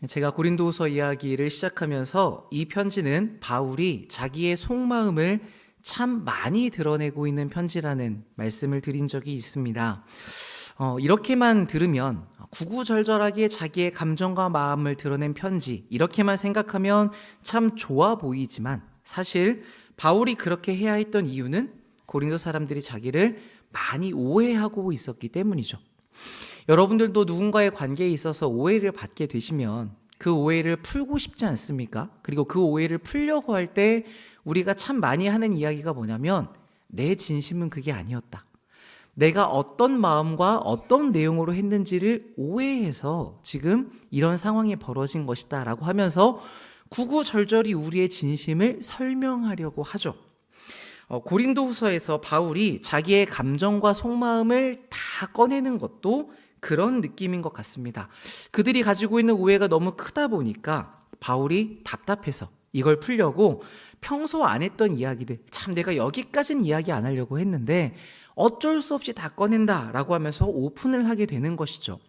제가 고린도후서 이야기를 시작하면서 이 편지는 바울이 자기의 속마음을 참 많이 드러내고 있는 편지라는 말씀을 드린 적이 있습니다. 이렇게만 들으면 구구절절하게 자기의 감정과 마음을 드러낸 편지, 이렇게만 생각하면 참 좋아 보이지만 사실 바울이 그렇게 해야 했던 이유는 고린도 사람들이 자기를 많이 오해하고 있었기 때문이죠. 여러분들도 누군가의 관계에 있어서 오해를 받게 되시면 그 오해를 풀고 싶지 않습니까? 그리고 그 오해를 풀려고 할 때 우리가 참 많이 하는 이야기가 뭐냐면 내 진심은 그게 아니었다. 내가 어떤 마음과 어떤 내용으로 했는지를 오해해서 지금 이런 상황이 벌어진 것이다 라고 하면서 구구절절히 우리의 진심을 설명하려고 하죠. 고린도후서에서 바울이 자기의 감정과 속마음을 다 꺼내는 것도 그런 느낌인 것 같습니다. 그들이 가지고 있는 오해가 너무 크다 보니까 바울이 답답해서 이걸 풀려고 평소 안 했던 이야기들, 참 내가 여기까지는 이야기 안 하려고 했는데 어쩔 수 없이 다 꺼낸다라고 하면서 오픈을 하게 되는 것이죠.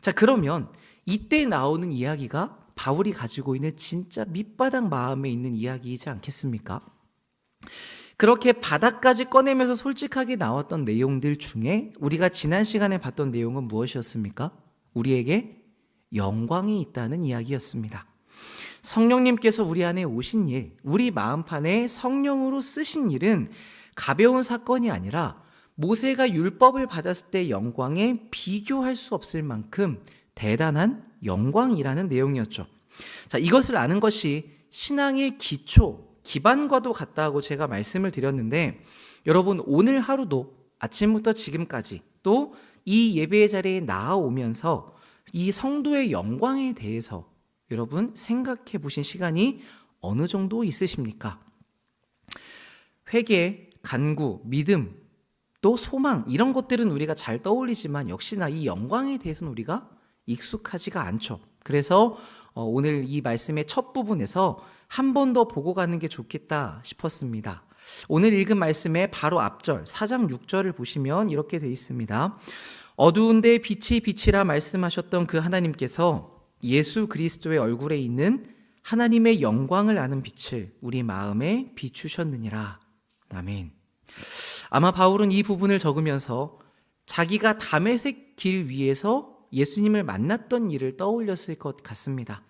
자, 그러면 이때 나오는 이야기가 바울이 가지고 있는 진짜 밑바닥 마음에 있는 이야기이지 않겠습니까? 그렇게 바닥까지 꺼내면서 솔직하게 나왔던 내용들 중에 우리가 지난 시간에 봤던 내용은 무엇이었습니까? 우리에게 영광이 있다는 이야기였습니다. 성령님께서 우리 안에 오신 일, 우리 마음판에 성령으로 쓰신 일은 가벼운 사건이 아니라 모세가 율법을 받았을 때 영광에 비교할 수 없을 만큼 대단한 영광이라는 내용이었죠. 자, 이것을 아는 것이 신앙의 기반과도 같다고 제가 말씀을 드렸는데, 여러분 오늘 하루도 아침부터 지금까지 또 이 예배의 자리에 나아오면서 이 성도의 영광에 대해서 여러분 생각해 보신 시간이 어느 정도 있으십니까? 회개, 간구, 믿음, 또 소망, 이런 것들은 우리가 잘 떠올리지만 역시나 이 영광에 대해서는 우리가 익숙하지가 않죠. 그래서 오늘 이 말씀의 첫 부분에서 한 번 더 보고 가는 게 좋겠다 싶었습니다. 오늘 읽은 말씀의 바로 앞절 4장 6절을 보시면 이렇게 되어 있습니다. 어두운데 빛이 빛이라 말씀하셨던 그 하나님께서 예수 그리스도의 얼굴에 있는 하나님의 영광을 아는 빛을 우리 마음에 비추셨느니라. 아멘. 아마 바울은 이 부분을 적으면서 자기가 다메섹 길 위에서 예수님을 만났던 일을 떠올렸을 것 같습니다.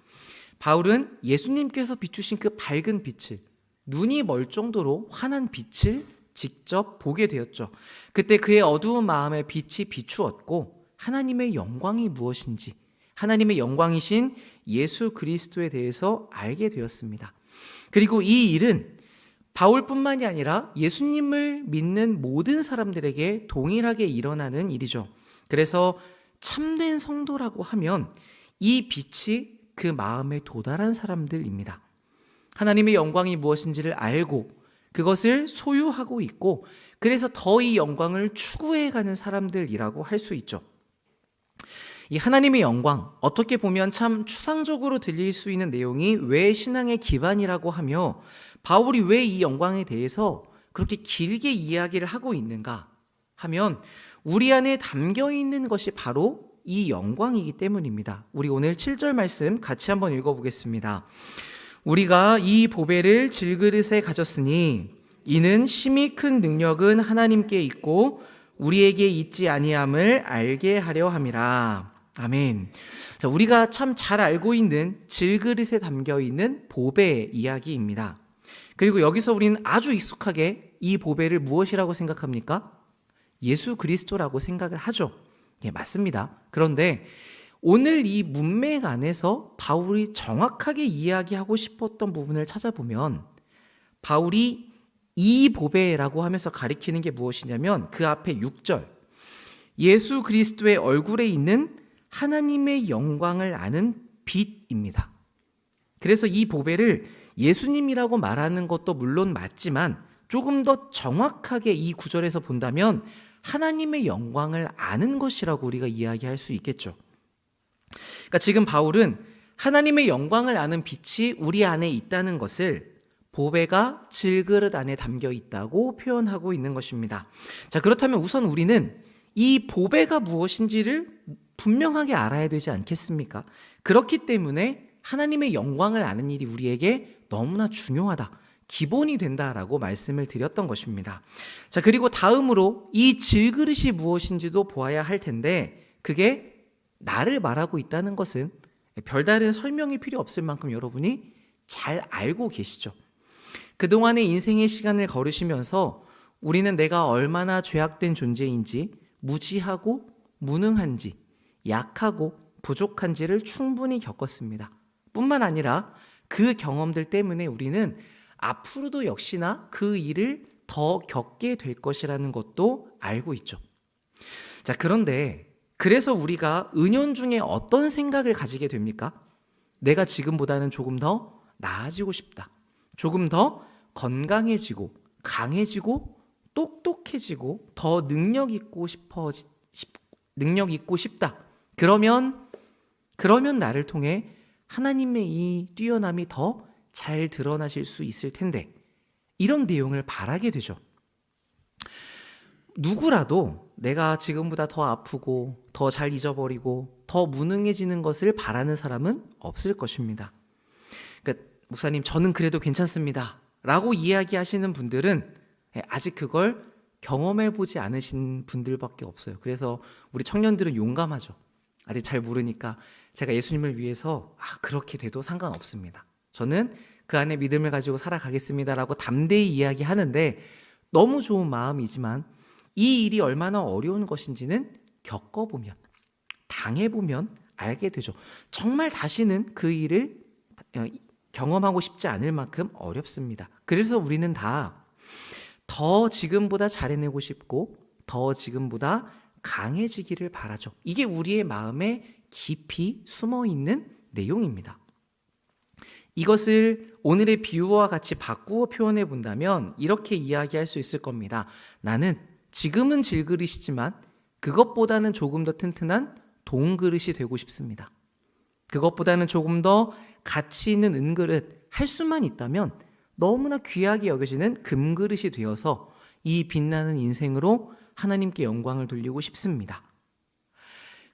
바울은 예수님께서 비추신 그 밝은 빛을, 눈이 멀 정도로 환한 빛을 직접 보게 되었죠. 그때 그의 어두운 마음에 빛이 비추었고 하나님의 영광이 무엇인지, 하나님의 영광이신 예수 그리스도에 대해서 알게 되었습니다. 그리고 이 일은 바울뿐만이 아니라 예수님을 믿는 모든 사람들에게 동일하게 일어나는 일이죠. 그래서 참된 성도라고 하면 이 빛이 그 마음에 도달한 사람들입니다. 하나님의 영광이 무엇인지를 알고 그것을 소유하고 있고 그래서 더 이 영광을 추구해가는 사람들이라고 할 수 있죠. 이 하나님의 영광, 어떻게 보면 참 추상적으로 들릴 수 있는 내용이 왜 신앙의 기반이라고 하며 바울이 왜 이 영광에 대해서 그렇게 길게 이야기를 하고 있는가 하면 우리 안에 담겨 있는 것이 바로 이 영광이기 때문입니다. 우리 오늘 7절 말씀 같이 한번 읽어보겠습니다. 우리가 이 보배를 질그릇에 가졌으니 이는 심히 큰 능력은 하나님께 있고 우리에게 있지 아니함을 알게 하려 함이라. 아멘. 자, 우리가 참 잘 알고 있는 질그릇에 담겨 있는 보배의 이야기입니다. 그리고 여기서 우리는 아주 익숙하게 이 보배를 무엇이라고 생각합니까? 예수 그리스도라고 생각을 하죠. 예, 맞습니다. 그런데 오늘 이 문맥 안에서 바울이 정확하게 이야기하고 싶었던 부분을 찾아보면 바울이 이 보배라고 하면서 가리키는 게 무엇이냐면 그 앞에 6절 예수 그리스도의 얼굴에 있는 하나님의 영광을 아는 빛입니다. 그래서 이 보배를 예수님이라고 말하는 것도 물론 맞지만 조금 더 정확하게 이 구절에서 본다면 하나님의 영광을 아는 것이라고 우리가 이야기할 수 있겠죠. 그러니까 지금 바울은 하나님의 영광을 아는 빛이 우리 안에 있다는 것을 보배가 질그릇 안에 담겨 있다고 표현하고 있는 것입니다. 자, 그렇다면 우선 우리는 이 보배가 무엇인지를 분명하게 알아야 되지 않겠습니까? 그렇기 때문에 하나님의 영광을 아는 일이 우리에게 너무나 중요하다, 기본이 된다라고 말씀을 드렸던 것입니다. 자, 그리고 다음으로 이 질그릇이 무엇인지도 보아야 할 텐데, 그게 나를 말하고 있다는 것은 별다른 설명이 필요 없을 만큼 여러분이 잘 알고 계시죠. 그동안의 인생의 시간을 걸으시면서 우리는 내가 얼마나 죄악된 존재인지, 무지하고 무능한지, 약하고 부족한지를 충분히 겪었습니다. 뿐만 아니라 그 경험들 때문에 우리는 앞으로도 역시나 그 일을 더 겪게 될 것이라는 것도 알고 있죠. 자, 그런데 그래서 우리가 은연중에 어떤 생각을 가지게 됩니까? 내가 지금보다는 조금 더 나아지고 싶다. 조금 더 건강해지고 강해지고 똑똑해지고 더 능력 있고 싶다. 그러면 나를 통해 하나님의 이 뛰어남이 더 잘 드러나실 수 있을 텐데, 이런 내용을 바라게 되죠. 누구라도 내가 지금보다 더 아프고 더 잘 잊어버리고 더 무능해지는 것을 바라는 사람은 없을 것입니다. 그러니까 목사님, 저는 그래도 괜찮습니다 라고 이야기하시는 분들은 아직 그걸 경험해보지 않으신 분들밖에 없어요. 그래서 우리 청년들은 용감하죠. 아직 잘 모르니까 제가 예수님을 위해서 그렇게 돼도 상관없습니다, 저는 그 안에 믿음을 가지고 살아가겠습니다라고 담대히 이야기하는데, 너무 좋은 마음이지만 이 일이 얼마나 어려운 것인지는 겪어보면, 당해보면 알게 되죠. 정말 다시는 그 일을 경험하고 싶지 않을 만큼 어렵습니다. 그래서 우리는 다 더 지금보다 잘해내고 싶고 더 지금보다 강해지기를 바라죠. 이게 우리의 마음에 깊이 숨어있는 내용입니다. 이것을 오늘의 비유와 같이 바꾸어 표현해 본다면 이렇게 이야기할 수 있을 겁니다. 나는 지금은 질그릇이지만 그것보다는 조금 더 튼튼한 동그릇이 되고 싶습니다. 그것보다는 조금 더 가치 있는 은그릇, 할 수만 있다면 너무나 귀하게 여겨지는 금그릇이 되어서 이 빛나는 인생으로 하나님께 영광을 돌리고 싶습니다.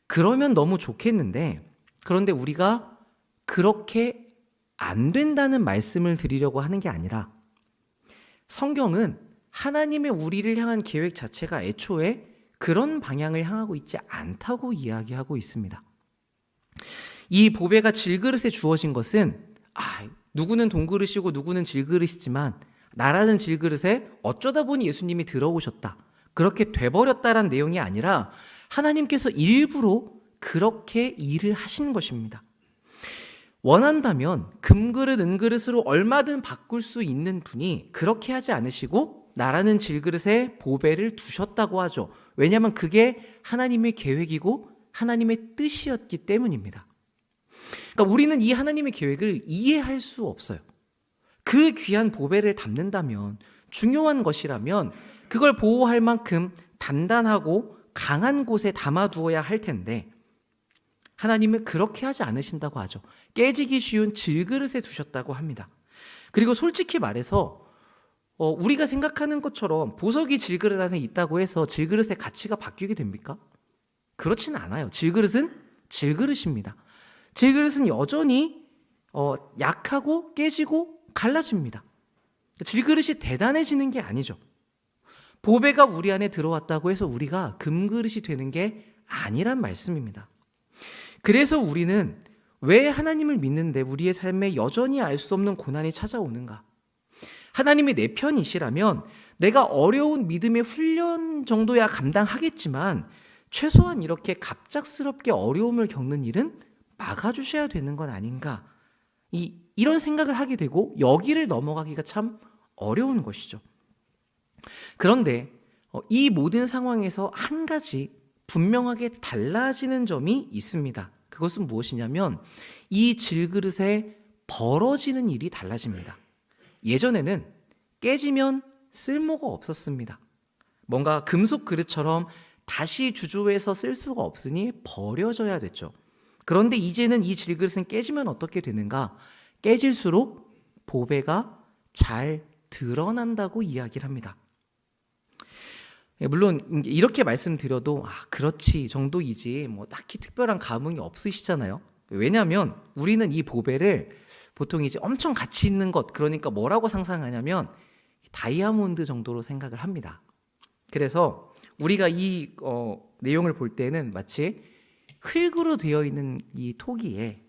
그러면 너무 좋겠는데, 그런데 우리가 그렇게 안 된다는 말씀을 드리려고 하는 게 아니라, 성경은 하나님의 우리를 향한 계획 자체가 애초에 그런 방향을 향하고 있지 않다고 이야기하고 있습니다. 이 보배가 질그릇에 주어진 것은 누구는 동그릇이고 누구는 질그릇이지만 나라는 질그릇에 어쩌다 보니 예수님이 들어오셨다, 그렇게 돼버렸다라는 내용이 아니라 하나님께서 일부러 그렇게 일을 하신 것입니다. 원한다면 금그릇, 은그릇으로 얼마든 바꿀 수 있는 분이 그렇게 하지 않으시고 나라는 질그릇에 보배를 두셨다고 하죠. 왜냐하면 그게 하나님의 계획이고 하나님의 뜻이었기 때문입니다. 그러니까 우리는 이 하나님의 계획을 이해할 수 없어요. 그 귀한 보배를 담는다면, 중요한 것이라면 그걸 보호할 만큼 단단하고 강한 곳에 담아두어야 할 텐데, 하나님은 그렇게 하지 않으신다고 하죠. 깨지기 쉬운 질그릇에 두셨다고 합니다. 그리고 솔직히 말해서 우리가 생각하는 것처럼 보석이 질그릇 안에 있다고 해서 질그릇의 가치가 바뀌게 됩니까? 그렇지는 않아요. 질그릇은 질그릇입니다. 질그릇은 여전히 약하고 깨지고 갈라집니다. 질그릇이 대단해지는 게 아니죠. 보배가 우리 안에 들어왔다고 해서 우리가 금그릇이 되는 게 아니란 말씀입니다. 그래서 우리는 왜 하나님을 믿는데 우리의 삶에 여전히 알 수 없는 고난이 찾아오는가? 하나님이 내 편이시라면 내가 어려운 믿음의 훈련 정도야 감당하겠지만 최소한 이렇게 갑작스럽게 어려움을 겪는 일은 막아주셔야 되는 건 아닌가? 이런 생각을 하게 되고 여기를 넘어가기가 참 어려운 것이죠. 그런데 이 모든 상황에서 한 가지 분명하게 달라지는 점이 있습니다. 그것은 무엇이냐면 이 질그릇에 벌어지는 일이 달라집니다. 예전에는 깨지면 쓸모가 없었습니다. 뭔가 금속 그릇처럼 다시 주조해서 쓸 수가 없으니 버려져야 됐죠. 그런데 이제는 이 질그릇은 깨지면 어떻게 되는가? 깨질수록 보배가 잘 드러난다고 이야기를 합니다. 물론 이렇게 말씀드려도 그렇지 정도이지 뭐 딱히 특별한 감흥이 없으시잖아요. 왜냐하면 우리는 이 보배를 보통 이제 엄청 가치 있는 것, 그러니까 뭐라고 상상하냐면 다이아몬드 정도로 생각을 합니다. 그래서 우리가 이 내용을 볼 때는 마치 흙으로 되어 있는 이 토기에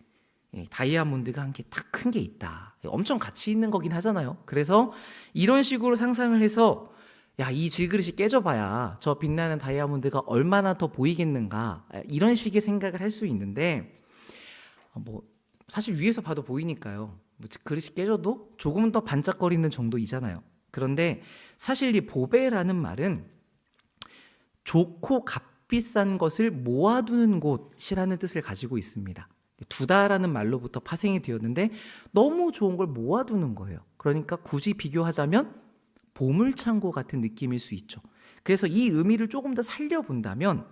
다이아몬드가 한 개 딱 큰 게 있다. 엄청 가치 있는 거긴 하잖아요. 그래서 이런 식으로 상상을 해서 야, 이 질그릇이 깨져봐야 저 빛나는 다이아몬드가 얼마나 더 보이겠는가, 이런 식의 생각을 할 수 있는데 뭐 사실 위에서 봐도 보이니까요. 뭐 그릇이 깨져도 조금은 더 반짝거리는 정도이잖아요. 그런데 사실 이 보배라는 말은 좋고 값비싼 것을 모아두는 곳이라는 뜻을 가지고 있습니다. 두다라는 말로부터 파생이 되었는데 너무 좋은 걸 모아두는 거예요. 그러니까 굳이 비교하자면 보물창고 같은 느낌일 수 있죠. 그래서 이 의미를 조금 더 살려본다면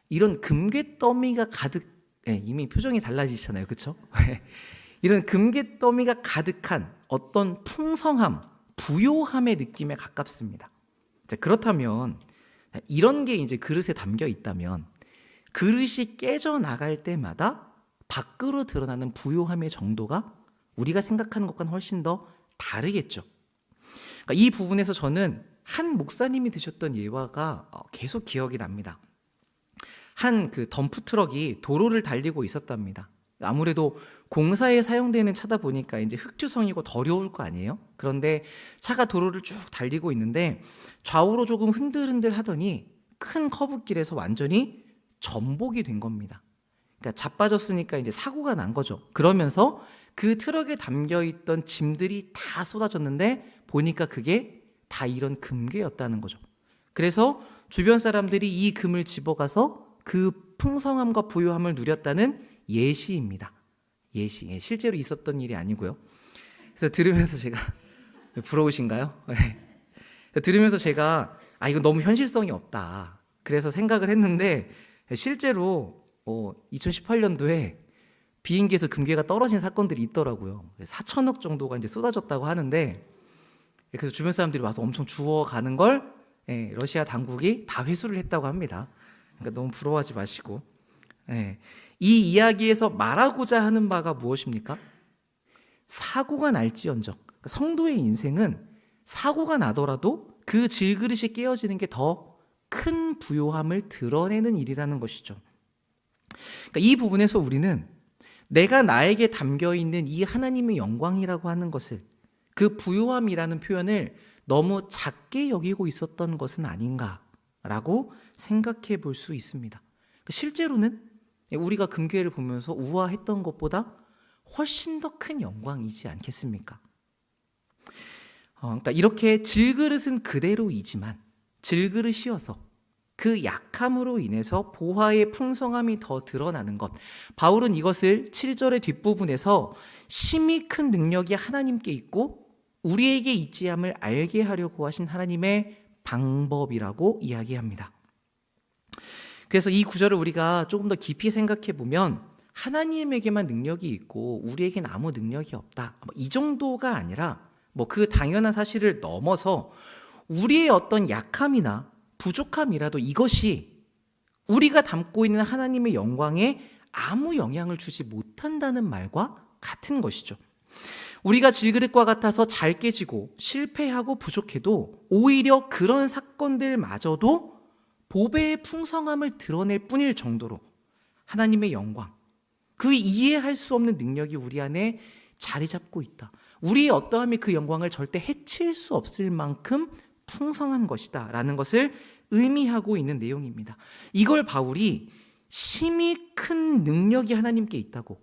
이런 금괴더미가 가득, 이미 표정이 달라지시잖아요. 그렇죠? 이런 금괴더미가 가득한 어떤 풍성함, 부요함의 느낌에 가깝습니다. 자, 그렇다면 이런 게 이제 그릇에 담겨 있다면 그릇이 깨져나갈 때마다 밖으로 드러나는 부요함의 정도가 우리가 생각하는 것과는 훨씬 더 다르겠죠. 그러니까 이 부분에서 저는 한 목사님이 드셨던 예화가 계속 기억이 납니다. 한 그 덤프 트럭이 도로를 달리고 있었답니다. 아무래도 공사에 사용되는 차다 보니까 이제 흙투성이고 더러울 거 아니에요? 그런데 차가 도로를 쭉 달리고 있는데 좌우로 조금 흔들흔들 하더니 큰 커브길에서 완전히 전복이 된 겁니다. 그러니까 자빠졌으니까 이제 사고가 난 거죠. 그러면서 그 트럭에 담겨 있던 짐들이 다 쏟아졌는데 보니까 그게 다 이런 금괴였다는 거죠. 그래서 주변 사람들이 이 금을 집어가서 그 풍성함과 부요함을 누렸다는 예시입니다. 예시. 실제로 있었던 일이 아니고요. 그래서 들으면서 제가 부러우신가요? 들으면서 제가 이거 너무 현실성이 없다. 그래서 생각을 했는데 실제로 2018년도에 비행기에서 금괴가 떨어진 사건들이 있더라고요. 4천억 정도가 이제 쏟아졌다고 하는데 그래서 주변 사람들이 와서 엄청 주워가는 걸 러시아 당국이 다 회수를 했다고 합니다. 그러니까 너무 부러워하지 마시고. 이 이야기에서 말하고자 하는 바가 무엇입니까? 사고가 날지언정 성도의 인생은 사고가 나더라도 그 질그릇이 깨어지는 게 더 큰 부요함을 드러내는 일이라는 것이죠. 그러니까 이 부분에서 우리는 내가 나에게 담겨있는 이 하나님의 영광이라고 하는 것을, 그 부요함이라는 표현을 너무 작게 여기고 있었던 것은 아닌가라고 생각해 볼 수 있습니다. 실제로는 우리가 금괴를 보면서 우아했던 것보다 훨씬 더 큰 영광이지 않겠습니까? 그러니까 이렇게 질그릇은 그대로이지만 질그릇이어서 그 약함으로 인해서 보화의 풍성함이 더 드러나는 것, 바울은 이것을 7절의 뒷부분에서 심히 큰 능력이 하나님께 있고 우리에게 있지함을 알게 하려고 하신 하나님의 방법이라고 이야기합니다. 그래서 이 구절을 우리가 조금 더 깊이 생각해 보면 하나님에게만 능력이 있고 우리에겐 아무 능력이 없다, 이 정도가 아니라 그 당연한 사실을 넘어서 우리의 어떤 약함이나 부족함이라도 이것이 우리가 담고 있는 하나님의 영광에 아무 영향을 주지 못한다는 말과 같은 것이죠. 우리가 질그릇과 같아서 잘 깨지고 실패하고 부족해도 오히려 그런 사건들마저도 보배의 풍성함을 드러낼 뿐일 정도로 하나님의 영광, 그 이해할 수 없는 능력이 우리 안에 자리 잡고 있다. 우리의 어떠함이 그 영광을 절대 해칠 수 없을 만큼 풍성한 것이다 라는 것을 의미하고 있는 내용입니다. 이걸 바울이 심히 큰 능력이 하나님께 있다고,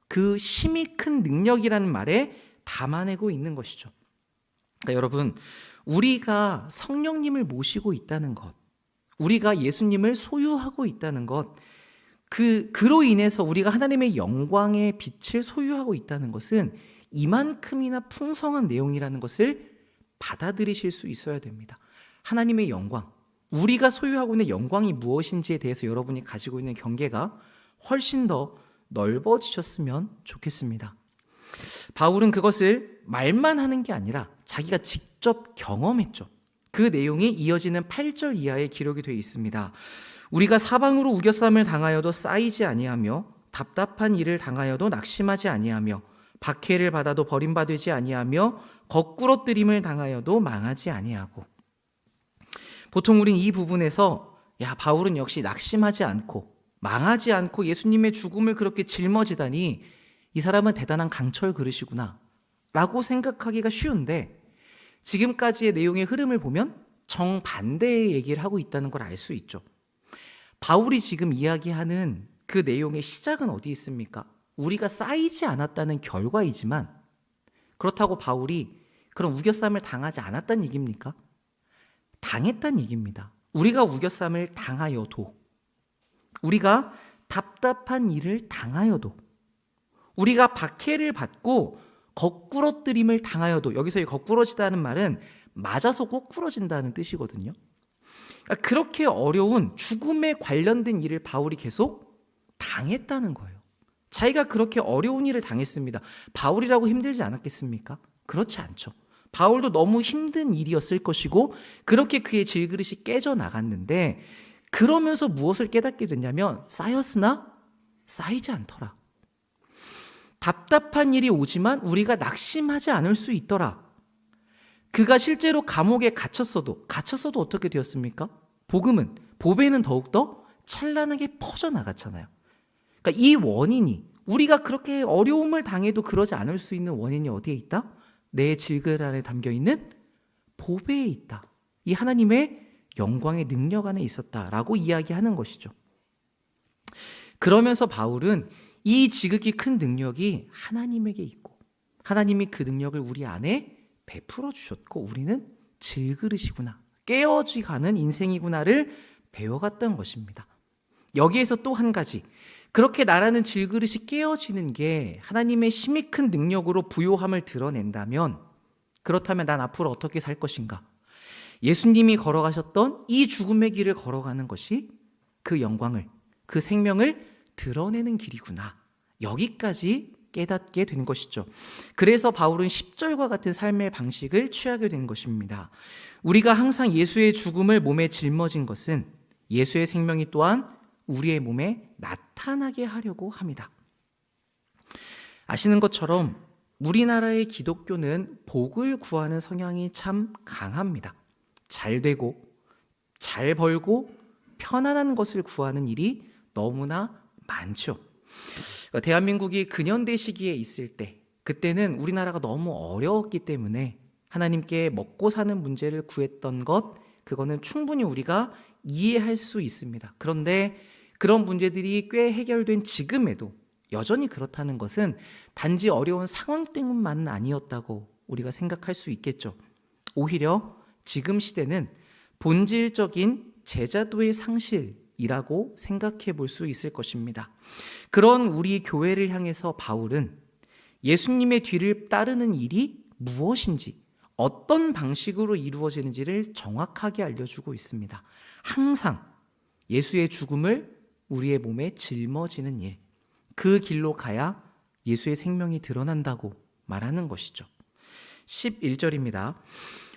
그 심히 큰 능력이라는 말에 담아내고 있는 것이죠. 그러니까 여러분, 우리가 성령님을 모시고 있다는 것, 우리가 예수님을 소유하고 있다는 것, 그로 인해서 우리가 하나님의 영광의 빛을 소유하고 있다는 것은 이만큼이나 풍성한 내용이라는 것을 받아들이실 수 있어야 됩니다. 하나님의 영광, 우리가 소유하고 있는 영광이 무엇인지에 대해서 여러분이 가지고 있는 경계가 훨씬 더 넓어지셨으면 좋겠습니다. 바울은 그것을 말만 하는 게 아니라 자기가 직접 경험했죠. 그 내용이 이어지는 8절 이하에 기록이 되어 있습니다. 우리가 사방으로 우겨쌈을 당하여도 쌓이지 아니하며 답답한 일을 당하여도 낙심하지 아니하며 박해를 받아도 버림받지 아니하며 거꾸러뜨림을 당하여도 망하지 아니하고. 보통 우린 이 부분에서 바울은 역시 낙심하지 않고 망하지 않고 예수님의 죽음을 그렇게 짊어지다니 이 사람은 대단한 강철 그릇이구나 라고 생각하기가 쉬운데, 지금까지의 내용의 흐름을 보면 정반대의 얘기를 하고 있다는 걸 알 수 있죠. 바울이 지금 이야기하는 그 내용의 시작은 어디 있습니까? 우리가 쌓이지 않았다는 결과이지만, 그렇다고 바울이 그런 우겨쌈을 당하지 않았다는 얘기입니까? 당했다는 얘기입니다. 우리가 우겨쌈을 당하여도, 우리가 답답한 일을 당하여도, 우리가 박해를 받고 거꾸러뜨림을 당하여도, 여기서 이 거꾸러지다는 말은 맞아서 거꾸러진다는 뜻이거든요. 그러니까 그렇게 어려운 죽음에 관련된 일을 바울이 계속 당했다는 거예요. 자기가 그렇게 어려운 일을 당했습니다. 바울이라고 힘들지 않았겠습니까? 그렇지 않죠. 바울도 너무 힘든 일이었을 것이고 그렇게 그의 질그릇이 깨져 나갔는데, 그러면서 무엇을 깨닫게 됐냐면 쌓였으나 쌓이지 않더라. 답답한 일이 오지만 우리가 낙심하지 않을 수 있더라. 그가 실제로 감옥에 갇혔어도 어떻게 되었습니까? 보배는 더욱더 찬란하게 퍼져나갔잖아요. 그러니까 이 원인이, 우리가 그렇게 어려움을 당해도 그러지 않을 수 있는 원인이 어디에 있다? 내 질그릇 안에 담겨있는 보배에 있다. 이 하나님의 영광의 능력 안에 있었다라고 이야기하는 것이죠. 그러면서 바울은 이 지극히 큰 능력이 하나님에게 있고 하나님이 그 능력을 우리 안에 베풀어 주셨고 우리는 질그릇이구나, 깨어지가는 인생이구나를 배워갔던 것입니다. 여기에서 또 한 가지, 그렇게 나라는 질그릇이 깨어지는 게 하나님의 심히 큰 능력으로 부요함을 드러낸다면, 그렇다면 난 앞으로 어떻게 살 것인가? 예수님이 걸어가셨던 이 죽음의 길을 걸어가는 것이 그 영광을, 그 생명을 드러내는 길이구나, 여기까지 깨닫게 된 것이죠. 그래서 바울은 10절과 같은 삶의 방식을 취하게 된 것입니다. 우리가 항상 예수의 죽음을 몸에 짊어진 것은 예수의 생명이 또한 우리의 몸에 나타나게 하려고 합니다. 아시는 것처럼 우리나라의 기독교는 복을 구하는 성향이 참 강합니다. 잘 되고 잘 벌고 편안한 것을 구하는 일이 너무나 많죠. 대한민국이 근현대 시기에 있을 때, 그때는 우리나라가 너무 어려웠기 때문에 하나님께 먹고 사는 문제를 구했던 것, 그거는 충분히 우리가 이해할 수 있습니다. 그런데 그런 문제들이 꽤 해결된 지금에도 여전히 그렇다는 것은 단지 어려운 상황 때문만은 아니었다고 우리가 생각할 수 있겠죠. 오히려 지금 시대는 본질적인 제자도의 상실이라고 생각해 볼 수 있을 것입니다. 그런 우리 교회를 향해서 바울은 예수님의 뒤를 따르는 일이 무엇인지, 어떤 방식으로 이루어지는지를 정확하게 알려주고 있습니다. 항상 예수의 죽음을 우리의 몸에 짊어지는 일, 그 길로 가야 예수의 생명이 드러난다고 말하는 것이죠. 11절입니다.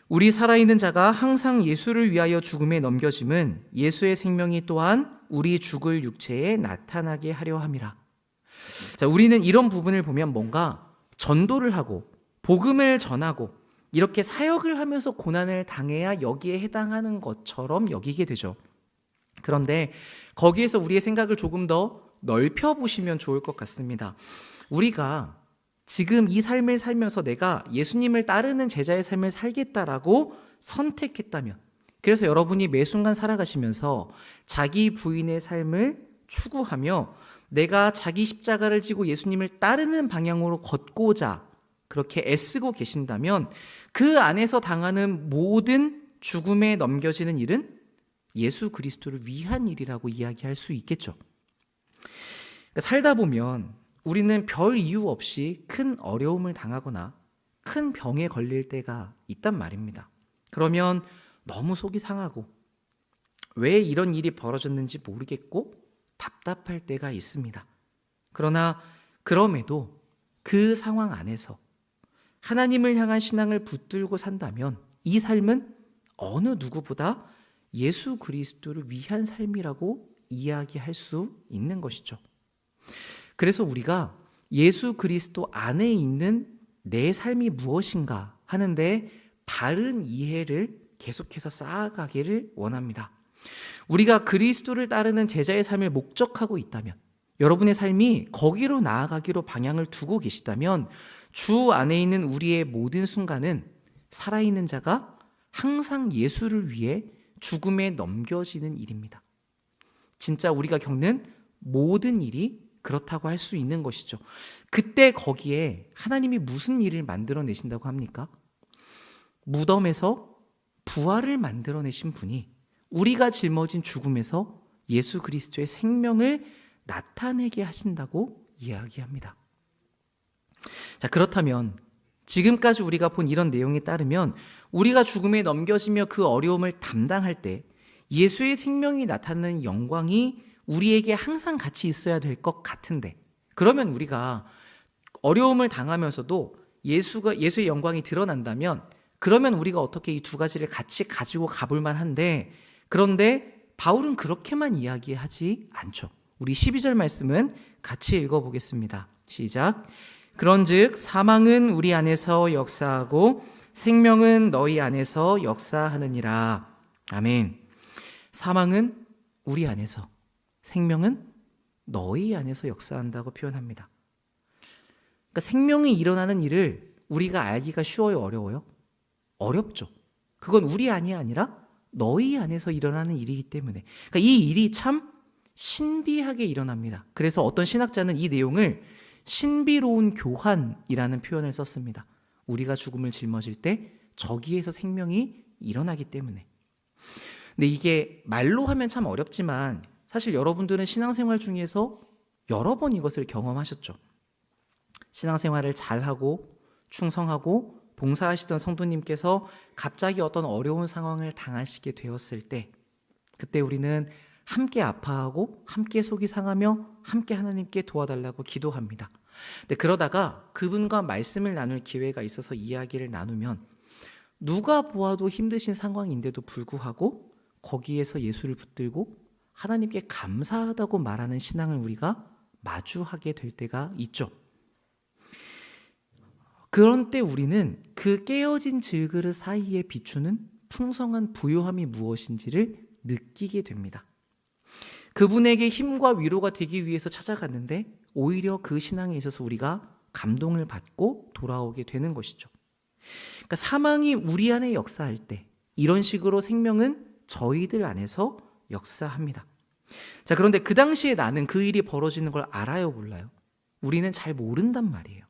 우리 살아있는 자가 항상 예수를 위하여 죽음에 넘겨짐은 예수의 생명이 또한 우리 죽을 육체에 나타나게 하려 함이라. 자, 우리는 이런 부분을 보면 뭔가 전도를 하고 복음을 전하고 이렇게 사역을 하면서 고난을 당해야 여기에 해당하는 것처럼 여기게 되죠. 그런데 거기에서 우리의 생각을 조금 더 넓혀보시면 좋을 것 같습니다. 우리가 지금 이 삶을 살면서 내가 예수님을 따르는 제자의 삶을 살겠다라고 선택했다면, 그래서 여러분이 매 순간 살아가시면서 자기 부인의 삶을 추구하며 내가 자기 십자가를 지고 예수님을 따르는 방향으로 걷고자 그렇게 애쓰고 계신다면, 그 안에서 당하는 모든 죽음에 넘겨지는 일은 예수 그리스도를 위한 일이라고 이야기할 수 있겠죠. 살다 보면 우리는 별 이유 없이 큰 어려움을 당하거나 큰 병에 걸릴 때가 있단 말입니다. 그러면 너무 속이 상하고 왜 이런 일이 벌어졌는지 모르겠고 답답할 때가 있습니다. 그러나 그럼에도 그 상황 안에서 하나님을 향한 신앙을 붙들고 산다면 이 삶은 어느 누구보다 예수 그리스도를 위한 삶이라고 이야기할 수 있는 것이죠. 그래서 우리가 예수 그리스도 안에 있는 내 삶이 무엇인가 하는데 바른 이해를 계속해서 쌓아가기를 원합니다. 우리가 그리스도를 따르는 제자의 삶을 목적하고 있다면, 여러분의 삶이 거기로 나아가기로 방향을 두고 계시다면 주 안에 있는 우리의 모든 순간은 살아있는 자가 항상 예수를 위해 죽음에 넘겨지는 일입니다. 진짜 우리가 겪는 모든 일이 그렇다고 할 수 있는 것이죠. 그때 거기에 하나님이 무슨 일을 만들어내신다고 합니까? 무덤에서 부활을 만들어내신 분이 우리가 짊어진 죽음에서 예수 그리스도의 생명을 나타내게 하신다고 이야기합니다. 자, 그렇다면 지금까지 우리가 본 이런 내용에 따르면 우리가 죽음에 넘겨지며 그 어려움을 담당할 때 예수의 생명이 나타나는 영광이 우리에게 항상 같이 있어야 될 것 같은데, 그러면 우리가 어려움을 당하면서도 예수의 영광이 드러난다면 그러면 우리가 어떻게 이 두 가지를 같이 가지고 가볼 만한데, 그런데 바울은 그렇게만 이야기하지 않죠. 우리 12절 말씀은 같이 읽어보겠습니다. 시작. 그런즉 사망은 우리 안에서 역사하고 생명은 너희 안에서 역사하느니라. 아멘. 사망은 우리 안에서, 생명은 너희 안에서 역사한다고 표현합니다. 그러니까 생명이 일어나는 일을 우리가 알기가 쉬워요, 어려워요? 어렵죠. 그건 우리 안이 아니라 너희 안에서 일어나는 일이기 때문에, 그러니까 이 일이 참 신비하게 일어납니다. 그래서 어떤 신학자는 이 내용을 신비로운 교환이라는 표현을 썼습니다. 우리가 죽음을 짊어질 때 저기에서 생명이 일어나기 때문에. 근데 이게 말로 하면 참 어렵지만 사실 여러분들은 신앙생활 중에서 여러 번 이것을 경험하셨죠. 신앙생활을 잘하고 충성하고 봉사하시던 성도님께서 갑자기 어떤 어려운 상황을 당하시게 되었을 때, 그때 우리는 함께 아파하고 함께 속이 상하며 함께 하나님께 도와달라고 기도합니다. 근데 그러다가 그분과 말씀을 나눌 기회가 있어서 이야기를 나누면 누가 보아도 힘드신 상황인데도 불구하고 거기에서 예수를 붙들고 하나님께 감사하다고 말하는 신앙을 우리가 마주하게 될 때가 있죠. 그런 때 우리는 그 깨어진 질그릇 사이에 비추는 풍성한 부요함이 무엇인지를 느끼게 됩니다. 그분에게 힘과 위로가 되기 위해서 찾아갔는데 오히려 그 신앙에 있어서 우리가 감동을 받고 돌아오게 되는 것이죠. 그러니까 사망이 우리 안에 역사할 때 이런 식으로 생명은 저희들 안에서 역사합니다. 자, 그런데 그 당시에 나는 그 일이 벌어지는 걸 알아요, 몰라요? 우리는 잘 모른단 말이에요.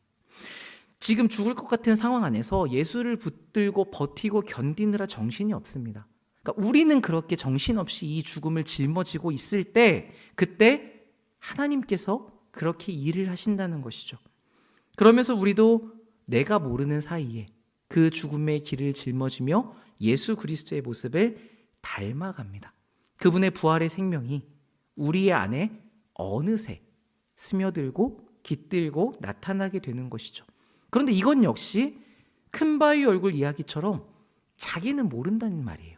지금 죽을 것 같은 상황 안에서 예수를 붙들고 버티고 견디느라 정신이 없습니다. 그러니까 우리는 그렇게 정신없이 이 죽음을 짊어지고 있을 때 그때 하나님께서 그렇게 일을 하신다는 것이죠. 그러면서 우리도 내가 모르는 사이에 그 죽음의 길을 짊어지며 예수 그리스도의 모습을 닮아갑니다. 그분의 부활의 생명이 우리의 안에 어느새 스며들고 깃들고 나타나게 되는 것이죠. 그런데 이건 역시 큰 바위 얼굴 이야기처럼 자기는 모른다는 말이에요.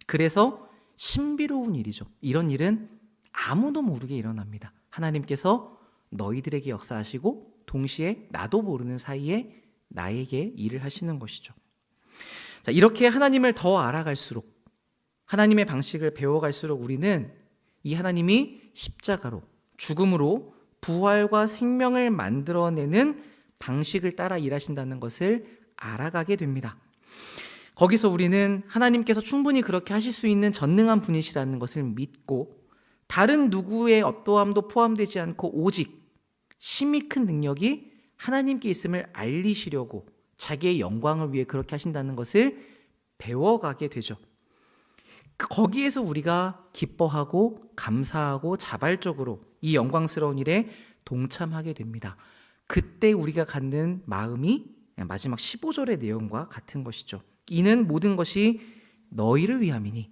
그래서 신비로운 일이죠. 이런 일은 아무도 모르게 일어납니다. 하나님께서 너희들에게 역사하시고 동시에 나도 모르는 사이에 나에게 일을 하시는 것이죠. 자, 이렇게 하나님을 더 알아갈수록, 하나님의 방식을 배워갈수록 우리는 이 하나님이 십자가로, 죽음으로 부활과 생명을 만들어내는 방식을 따라 일하신다는 것을 알아가게 됩니다. 거기서 우리는 하나님께서 충분히 그렇게 하실 수 있는 전능한 분이시라는 것을 믿고 다른 누구의 어떠함도 포함되지 않고 오직 심히 큰 능력이 하나님께 있음을 알리시려고 자기의 영광을 위해 그렇게 하신다는 것을 배워가게 되죠. 거기에서 우리가 기뻐하고 감사하고 자발적으로 이 영광스러운 일에 동참하게 됩니다. 그때 우리가 갖는 마음이 마지막 15절의 내용과 같은 것이죠. 이는 모든 것이 너희를 위함이니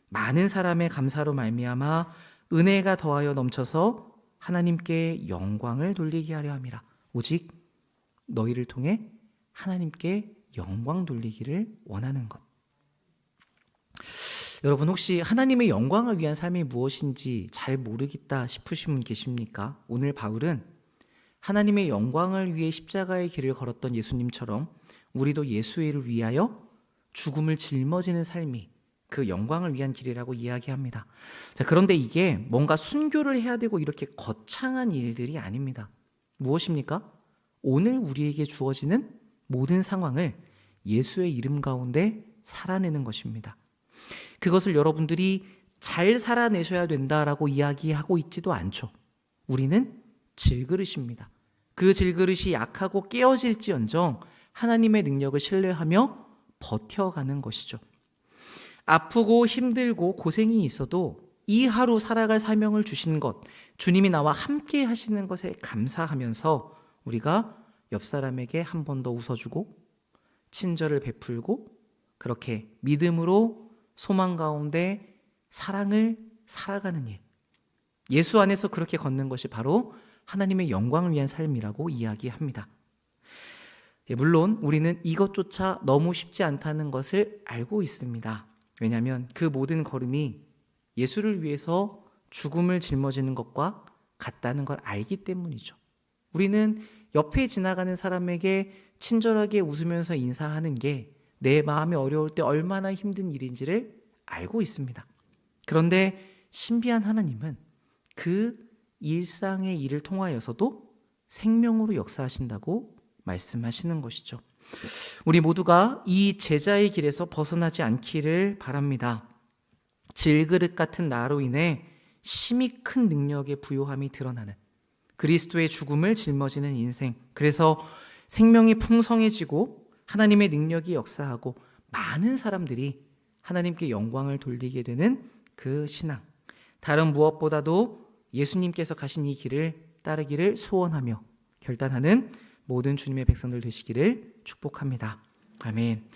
많은 사람의 감사로 말미암아 은혜가 더하여 넘쳐서 하나님께 영광을 돌리게 하려 함이라. 오직 너희를 통해 하나님께 영광 돌리기를 원하는 것. 여러분 혹시 하나님의 영광을 위한 삶이 무엇인지 잘 모르겠다 싶으신 분 계십니까? 오늘 바울은 하나님의 영광을 위해 십자가의 길을 걸었던 예수님처럼 우리도 예수의 일을 위하여 죽음을 짊어지는 삶이 그 영광을 위한 길이라고 이야기합니다. 자, 그런데 이게 뭔가 순교를 해야 되고 이렇게 거창한 일들이 아닙니다. 무엇입니까? 오늘 우리에게 주어지는 모든 상황을 예수의 이름 가운데 살아내는 것입니다. 그것을 여러분들이 잘 살아내셔야 된다라고 이야기하고 있지도 않죠. 우리는 질그릇입니다. 그 질그릇이 약하고 깨어질지언정 하나님의 능력을 신뢰하며 버텨가는 것이죠. 아프고 힘들고 고생이 있어도 이 하루 살아갈 사명을 주신 것, 주님이 나와 함께 하시는 것에 감사하면서 우리가 옆 사람에게 한 번 더 웃어주고 친절을 베풀고 그렇게 믿음으로 소망 가운데 사랑을 살아가는 일, 예수 안에서 그렇게 걷는 것이 바로 하나님의 영광을 위한 삶이라고 이야기합니다. 물론 우리는 이것조차 너무 쉽지 않다는 것을 알고 있습니다. 왜냐하면 그 모든 걸음이 예수를 위해서 죽음을 짊어지는 것과 같다는 걸 알기 때문이죠. 우리는 옆에 지나가는 사람에게 친절하게 웃으면서 인사하는 게 내 마음이 어려울 때 얼마나 힘든 일인지를 알고 있습니다. 그런데 신비한 하나님은 그 일상의 일을 통하여서도 생명으로 역사하신다고 말씀하시는 것이죠. 우리 모두가 이 제자의 길에서 벗어나지 않기를 바랍니다. 질그릇 같은 나로 인해 심히 큰 능력의 부요함이 드러나는 그리스도의 죽음을 짊어지는 인생, 그래서 생명이 풍성해지고 하나님의 능력이 역사하고 많은 사람들이 하나님께 영광을 돌리게 되는 그 신앙, 다른 무엇보다도 예수님께서 가신 이 길을 따르기를 소원하며 결단하는 모든 주님의 백성들 되시기를 축복합니다. 아멘.